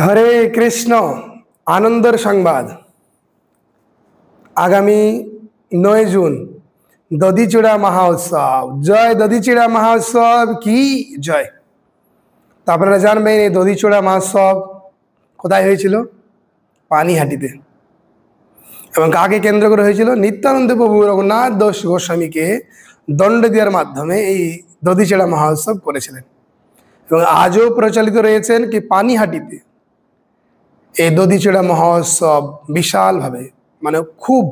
হরে কৃষ্ণ। আনন্দের সংবাদ। আগামী 9 জুন দধিচূড়া মহোৎসব। জয় দধিচূড়া মহোৎসব কি জয়। তো আপনারা জানবেন এই দধিচূড়া মহোৎসব কোথায় হয়েছিল? পানিহাটিতে। এবং কাকে কেন্দ্র করে হয়েছিল? নিত্যানন্দ প্রভু রঘুনাথ দাস গোস্বামীকে দণ্ড দেওয়ার মাধ্যমে এই দধিচূড়া মহোৎসব করেছিলেন। এবং আজও প্রচলিত রয়েছেন কি পানিহাটিতে এই দধিচূড়া মহোৎসব বিশালভাবে, মানে খুব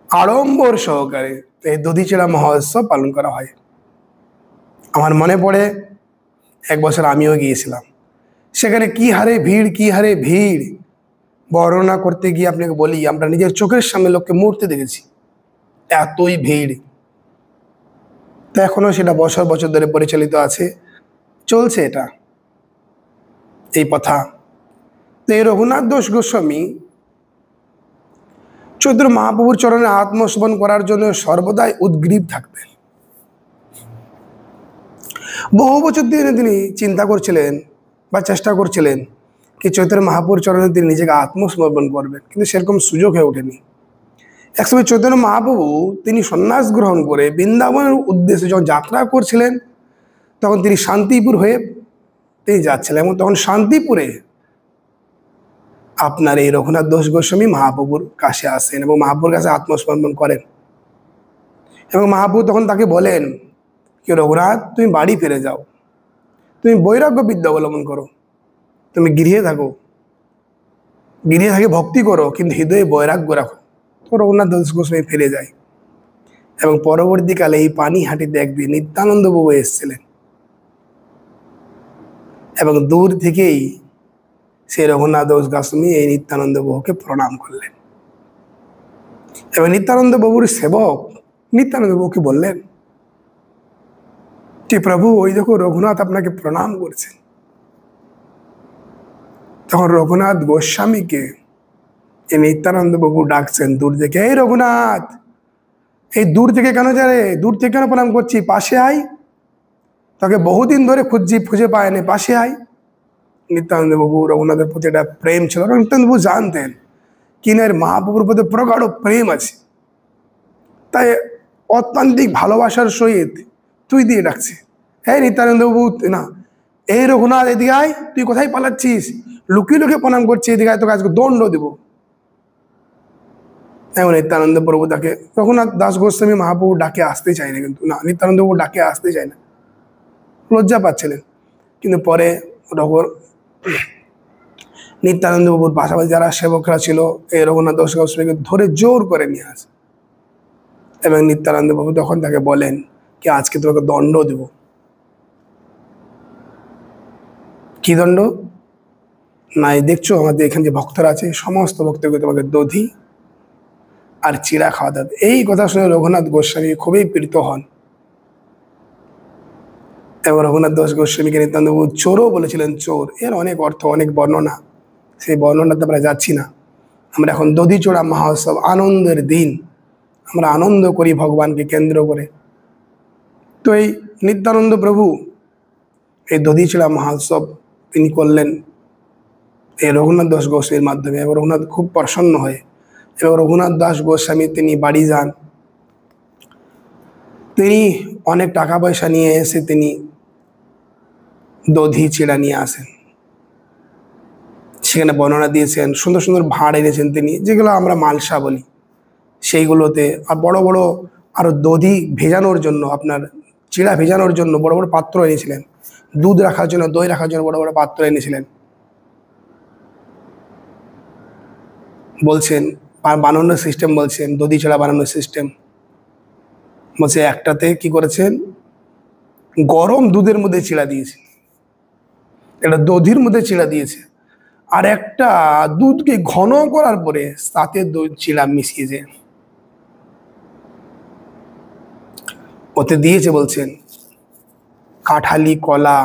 আড়ম্বর সহকারে এই দধিচূড়া মহোৎসব পালন করা হয়। আমার মনে পড়ে এক বছর আমিও গিয়েছিলাম। সেখানে কি হারে ভিড় বর্ণনা করতে গিয়ে আপনাকে বলি, আমরা নিজের চোখের সামনে লোককে মূর্তি দেখেছি, এতই ভিড়। তো এখনো সেটা বছর বছর ধরে পরিচালিত আছে, চলছে এটা এই প্রথা। তো এই রঘুনাথ দাস গোস্বামী চৈতন্য মহাপ্রভুর চরণে আত্মসমর্পণ করার জন্য সর্বদাই উদ্গ্রীব থাকতেন। বহু বছর ধরে তিনি চিন্তা করছিলেন বা চেষ্টা করছিলেন কি চৈতন্য মহাপ্রভুর চরণে তিনি নিজেকে আত্মসমর্পণ করবেন, কিন্তু সেরকম সুযোগ হয়ে ওঠেনি। একসময় চৈতন্য মহাপ্রভু তিনি সন্ন্যাস গ্রহণ করে বৃন্দাবনের উদ্দেশ্যে যখন যাত্রা করছিলেন, তখন তিনি শান্তিপুর হয়ে তিনি যাচ্ছিলেন। এবং তখন শান্তিপুরে আপনার এই রঘুনাথ দাস গোস্বামী মহাপ্রভুর কাছে আসেন এবং মহাপ্রভুর কাছে আত্মসমর্পণ করেন। এবং মহাপ্রভু তখন তাকে বলেন কি, রঘুনাথ তুমি বাড়ি ফিরে যাও, তুমি বৈরাগ্য বিদ্যা অবলম্বন করো, তুমি গৃহে থাকো, গৃহে থাকে ভক্তি করো, কিন্তু হৃদয়ে বৈরাগ্য রাখো। তো রঘুনাথ দাস গোস্বামী ফিরে যায়। এবং পরবর্তীকালে এই পানিহাটিতে একদিন নিত্যানন্দ প্রভু এসেছিলেন এবং দূর থেকেই সেই রঘুনাথ দাস গোস্বামী এই নিত্যানন্দ প্রভুকে প্রণাম করলেন। এবং নিত্যানন্দ প্রভুর সেবক নিত্যানন্দ প্রভুকে বললেন যে প্রভু, ওই দেখো রঘুনাথ আপনাকে প্রণাম করছেন। তখন রঘুনাথ গোস্বামীকে এই নিত্যানন্দ প্রভু ডাকছেন দূর থেকে, এই রঘুনাথ, এই দূর থেকে কেন যারে, দূর থেকে কেন প্রণাম করছি, পাশে আয়, তাকে বহুদিন ধরে খুঁজে পায়নি, পাশে আয়। নিত্যানন্দ প্রভু রঘুনাথের প্রতি একটা প্রেম ছিল। নিত্যানন্দ প্রভু জানতেন কিনের মহাপ্রভুর প্রতি প্রগাঢ় প্রেম আছে, তাই অত্যন্তিক ভালোবাসার সহিত তুই দিয়ে ডাকছে, হ্যাঁ নিত্যানন্দ প্রভু না, এই রঘুনাথ এদিকে আয়, তুই কোথায় পালাচ্ছিস, লুকিয়ে লুকিয়ে প্রণাম করছিস, এদিকে আয়, তোকে আজকে দণ্ড দেবো। এমন নিত্যানন্দ প্রভু তাকে, রঘুনাথ দাস গোস্বামী মহাপ্রভু ডাকে আসতে চায় না, কিন্তু না, নিত্যানন্দ প্রভু ডাকে আসতে চায় না, লজ্জা পাচ্ছিলেন। কিন্তু পরে নিত্যানন্দ প্রভুর পাশাপাশি যারা সেবকরা ছিল এই রঘুনাথ দাস গোস্বামীকে ধরে জোর করে নিয়ে আসে। এবং নিত্যানন্দ প্রভু তখন তাকে বলেন কি, আজকে তোমাকে দণ্ড দেব। কি দণ্ড? না, দেখছো আমাদের এখানে যে ভক্তরা আছে, সমস্ত ভক্তকে তোমাকে দধি আর চিড়া খাওয়াতে হবে। এই কথা শুনে রঘুনাথ গোস্বামী খুবই প্রীত হন। এবং রঘুনাথ দাস গোস্বামীকে নিত্যানন্দ প্রভু চোরও বলেছিলেন। চোর এর অনেক অর্থ, অনেক বর্ণনা, সেই বর্ণনাতে আমরা যাচ্ছি না। আমরা এখন দধিচূড়া মহোৎসব, আনন্দের দিন, আমরা আনন্দ করি ভগবানকে কেন্দ্র করে। তো এই নিত্যানন্দ প্রভু এই দধিচূড়া মহোৎসব তিনি করলেন এই রঘুনাথ দাস গোস্বামীর মাধ্যমে। এবং রঘুনাথ খুব প্রসন্ন হয় এবং রঘুনাথ দাস গোস্বামী তিনি বাড়ি যান। তিনি অনেক টাকা পয়সা নিয়ে এসে তিনি দধি চিড়া নিয়ে আসেন। সেখানে বর্ণনা দিয়েছেন, সুন্দর সুন্দর ভাঁড় এনেছেন তিনি, যেগুলো আমরা মালসা বলি, সেইগুলোতে। আর বড় বড় আরো দধি ভেজানোর জন্য, আপনার চিড়া ভেজানোর জন্য বড় বড় পাত্র এনেছিলেন, দুধ রাখার জন্য, দই রাখার জন্য বড় বড় পাত্র এনেছিলেন। বলছেন বানানোর সিস্টেম, বলছেন দধি চিড়া বানানোর সিস্টেম বলছে, একটাতে কি করেছেন, গরম দুধের মধ্যে চিড়া দিয়েছে, এটা দধির মধ্যে চিড়া দিয়েছে, আর একটা দুধকে ঘন করার পরে তাতে চিড়া মিশিয়েছে, ওতে দিয়েছে বলছেন কাঁঠালি কলা,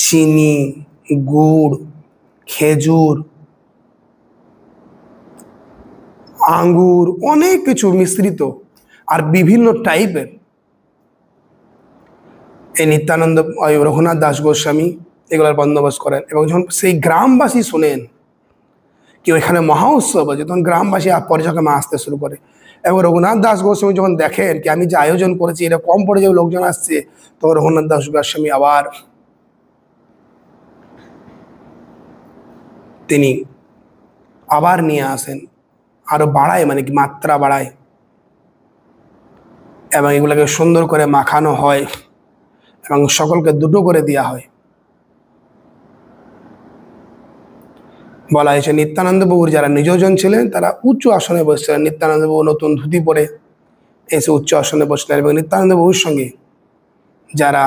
চিনি, গুড়, খেজুর, আঙ্গুর, অনেক কিছু মিশ্রিত আর বিভিন্ন টাইপের। এই নিত্যানন্দ রঘুনাথ দাস গোস্বামী এগুলোর বন্দোবস্ত করেন। এবং যখন সেই গ্রামবাসী শোনেন কি ওইখানে মহা উৎসব আছে, তখন গ্রামবাসী পর্যটনে আসতে শুরু করে। এবং রঘুনাথ দাস গোস্বামী যখন দেখেন কি আমি যে আয়োজন করেছি এটা কম পড়ে যাবে, লোকজন আসছে, তখন রঘুনাথ দাস গোস্বামী আবার তিনি আবার নিয়ে আসেন, আরো বাড়ায়, মানে কি মাত্রা বাড়ায়, এবং এগুলোকে সুন্দর করে মাখানো হয় এবং সকলকে দুটো করে দেওয়া হয়। বলা হয়েছে নিত্যানন্দ বাবুর যারা নিজজন ছিলেন তারা উচ্চ আসনে বসছিলেন। নিত্যানন্দ বাবু নতুন ধুতি পরে এসে উচ্চ আসনে বসলেন, এবং নিত্যানন্দ বাবুর সঙ্গে যারা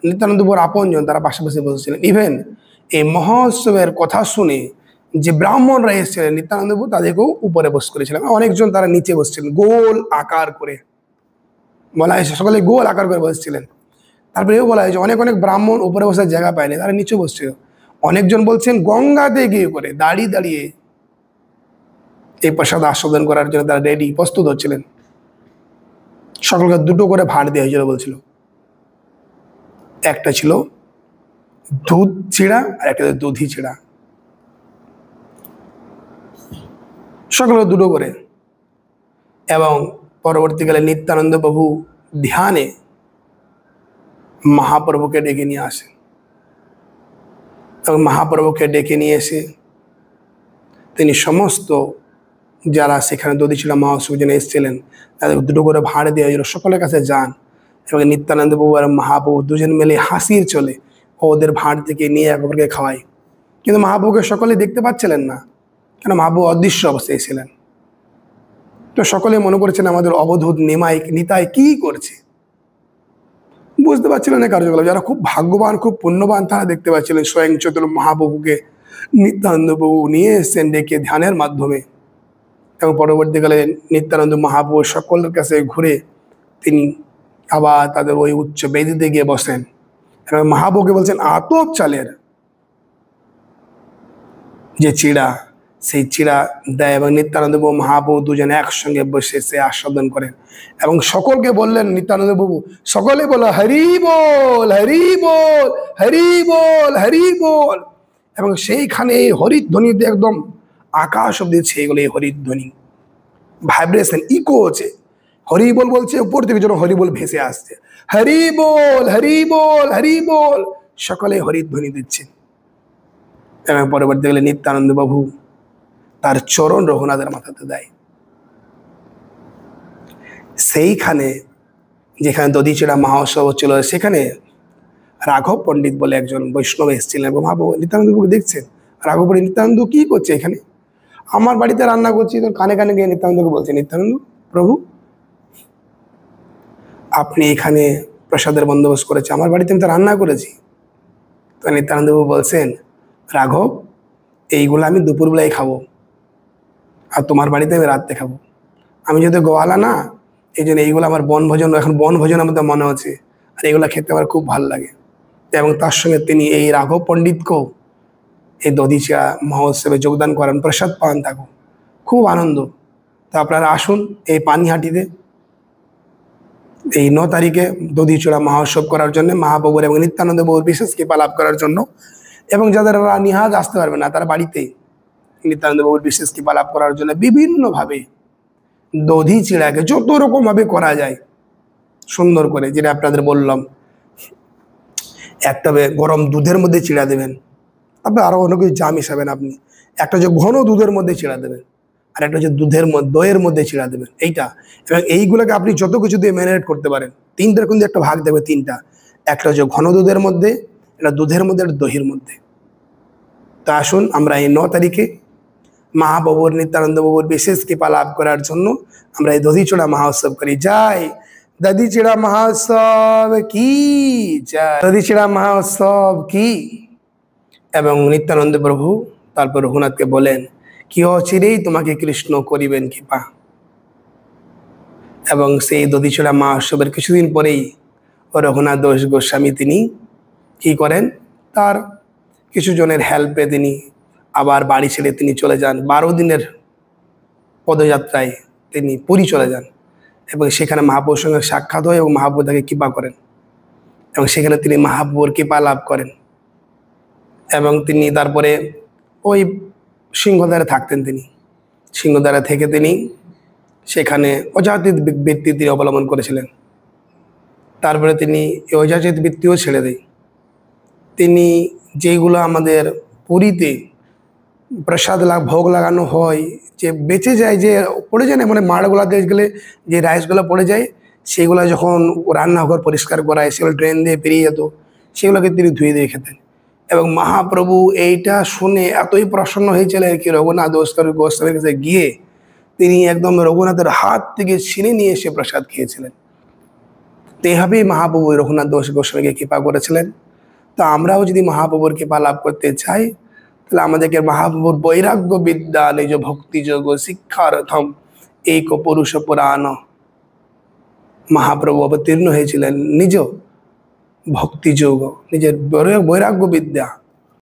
নিত্যানন্দ বাবুর আপনজন তারা পাশাপাশি বসেছিলেন। ইভেন এই মহোৎসবের কথা শুনে যে ব্রাহ্মণরা এসেছিলেন নিত্যানন্দ বাবু তাদেরকেও উপরে বস করেছিলেন, অনেকজন তারা নিচে বসছিলেন গোল আকার করে। বলা হয়েছে সকলে গোল আকার করে বসছিলেন। তারপরে এও বলা হয়েছে অনেক অনেক ব্রাহ্মণ উপরে বসার জায়গা পায়নি, তারা নিচে বসছিল। অনেকজন বলছেন গঙ্গাতে গিয়ে করে দাঁড়িয়ে দাঁড়িয়ে এই প্রসাদ আস্বাদন করার জন্য তারা রেডি প্রস্তুত হচ্ছিলেন। সকলকে দুটো করে ভাঁড় দেওয়া হয়েছিল বলছিল, একটা ছিল দুধ চিড়া আর একটা দুধি চিড়া, সকলকে দুটো করে। এবং পরবর্তীকালে নিত্যানন্দ প্রভু ধ্যানে মহাপ্রভুকে ডেকে নিয়ে আসে, এবং মহাপ্রভুকে ডেকে নিয়ে এসে তিনি সমস্ত যারা সেখানে দধিচূড়া মহোৎসব জন্য এসেছিলেন তাদের দুটো করে ভাঁড় দেওয়া হয়েছিল, সকলের কাছে যান। এবং নিত্যানন্দ বাবু আর মহাপ্রভু দুজন মিলে হাসির চলে ওদের ভাঁড় থেকে নিয়ে একবারকে খাওয়ায়। কিন্তু মহাপ্রভুকে সকলে দেখতে পাচ্ছিলেন না, কেন মহাপ্রভু অদৃশ্য অবস্থায় ছিলেন। তো সকলে মনে করেছেন আমাদের অবধূত নিতাই কি করছে, বুঝতে পারছিলেন না কার্যকলাপ। যারা খুব ভাগ্যবান খুব পুণ্যবান তারা দেখতে পাচ্ছিলেন স্বয়ং চৈতন্য মহাপ্রভুকে নিত্যানন্দ বাবু নিয়ে এসেছেন ডেকে ধ্যানের মাধ্যমে। এবং পরবর্তীকালে নিত্যানন্দ মহাপ্রভু সকলের কাছে ঘুরে তিনি আবার তাদের ওই উচ্চ বেদিতে গিয়ে বসেন এবং মহাপ্রভুকে বলছেন আতপ চালের যে চিড়া সেই চিড়া দেয়, এবং নিত্যানন্দ বাবু মহাপ্রভু দুজনে একসঙ্গে বসে সে আস্বাদন করেন। এবং সকলকে বললেন নিত্যানন্দ বাবু, সকলে বলো হরি বল হরি বল হরি বল হরি বল। এবং সেইখানে এই হরিধ্বনিতে একদম আকাশ অব্দি ছেয়ে গেল এই হরিধ্বনি, ভাইব্রেশন ইকো হচ্ছে। হরি বল বলছে, উপর থেকে যেন হরি বল ভেসে আসছে, হরি বল হরি বল হরি বল, সকলে হরিধ্বনি দিচ্ছে। এবং পরবর্তীকালে নিত্যানন্দ বাবু তার চরণ রঘুনাথের মাথাতে দেয়। সেইখানে যেখানে দধিচূড়া মহোৎসব হচ্ছিল সেখানে রাঘব পণ্ডিত বলে একজন বৈষ্ণব এসেছিলেন, এবং মহাপ্রভু নিত্যানন্দকে দেখছেন। রাঘব পণ্ডিত, নিত্যানন্দ কি করছে এখানে? আমার বাড়িতে রান্না করছি। তো কানে কানে গিয়ে নিত্যানন্দকে বলছে, নিত্যানন্দ প্রভু আপনি এখানে প্রসাদের বন্দোবস্ত করেছে, আমার বাড়িতে আমি তো রান্না করেছি। তো নিত্যানন্দ বাবু বলছেন, রাঘব এইগুলো আমি দুপুরবেলায় খাবো, আর তোমার বাড়িতে আমি রাত্রে খাবো। আমি যদি গোয়ালা না, এই জন্য এইগুলো আমার বনভোজন, এখন বনভোজনের মধ্যে মনে হচ্ছে, আর এগুলো খেতে আমার খুব ভালো লাগে। এবং তার সঙ্গে তিনি এই রাঘব পণ্ডিতকেও এই দধিচূড়া মহোৎসবে যোগদান করেন, প্রসাদ পান, থাকুন খুব আনন্দ। তো আপনারা আসুন এই পানিহাটিতে এই 9 তারিখে দধিচূড়া মহোৎসব করার জন্য, মহাপ্রভুর এবং নিত্যানন্দ বাবুর বিশেষ কৃপা লাভ করার জন্য। এবং যাদের নিহাজ আসতে পারবে না তারা বাড়িতে নিত্যানন্দ বাবুর বিশেষ কৃপা লাভ করার জন্য বিভিন্নভাবে দধি চিড়াকে যত রকম ভাবে করা যায় সুন্দর করে, যেটা আপনাদের বললাম, একটা গরম দুধের মধ্যে চিড়া দেবেন, তারপরে আরো অনেক কিছু জাম হিসাবেন আপনি। একটা যে ঘন দুধের মধ্যে চিড়া দেবেন, আর একটা হচ্ছে দইয়ের মধ্যে চিড়া দেবেন, এইটা। এবং এইগুলোকে আপনি যত কিছু দিয়ে ম্যারিনেট করতে পারেন। 3টার কিন্তু একটা ভাগ দেবে, 3টা। একটা হচ্ছে ঘন দুধের মধ্যে, একটা দুধের মধ্যে, একটা দহির মধ্যে। তা আসুন আমরা এই 9 তারিখে মহাপ্রভুর নিত্যানন্দ বাবুর বিশেষ কৃপা লাভ করার জন্য আমরা এই দধিচূড়া মহোৎসব করি। যাই দধিচূড়া মহোৎসব কি জয়, দধিচূড়া মহোৎসব কি। এবং নিত্যানন্দ প্রভু তারপর রঘুনাথকে বলেন, কি অচিরেই তোমাকে কৃষ্ণ করিবেন কৃপা। এবং সেই দধিচূড়া মহোৎসবের কিছুদিন পরেই রঘুনাথ দাস গোস্বামী তিনি কি করেন, তার কিছু জনের হেল্পে তিনি আবার বাড়ি ছেড়ে তিনি চলে যান। 12 দিনের পদযাত্রায় তিনি পুরী চলে যান, এবং সেখানে মহাপ্রভুর সঙ্গে সাক্ষাৎ হয় এবং মহাপ্রভু তাকে কৃপা করেন, এবং সেখানে তিনি মহাপ্রভুর কৃপা লাভ করেন। এবং তিনি তারপরে ওই সিংহদ্বারে থাকতেন। তিনি সিংহদ্বারে থেকে তিনি সেখানে অযাচিত বৃত্তি তিনি অবলম্বন করেছিলেন। তারপরে তিনি এই অযাচিত বৃত্তিও ছেড়ে দেয়। তিনি যেগুলো আমাদের পুরীতে প্রসাদ ভোগ লাগানো হয়, যে বেঁচে যায়, যে পড়ে যায় না, মানে মাড়গুলাতে গেলে যে রাইসগুলো পড়ে যায়, সেগুলো যখন রান্নাঘর পরিষ্কার করায়, সেগুলো ড্রেন দিয়ে পেরিয়ে যেত, সেগুলোকে তিনি ধুয়ে দিয়ে খেতেন। এবং মহাপ্রভু এইটা শুনে এতই প্রসন্ন হয়েছিলেন কি রঘুনাথ গোস্বামীর কাছে গিয়ে তিনি একদম রঘুনাথের হাত থেকে ছিনে নিয়ে এসে প্রসাদ খেয়েছিলেন। তো এইভাবেই মহাপ্রভু রঘুনাথ গোস্বামীকে কৃপা করেছিলেন। তো আমরাও যদি মহাপ্রভুর কৃপা লাভ করতে চাই, তাহলে আমাদেরকে মহাপ্রভুর বৈরাগ্য বিদ্যা নিজ ভক্তিযোগ শিক্ষার্থম এক পুরুষ পুরাণ, মহাপ্রভু অবতীর্ণ হয়েছিলেন নিজ ভক্তিযোগ, নিজের বৈরাগ্য বিদ্যা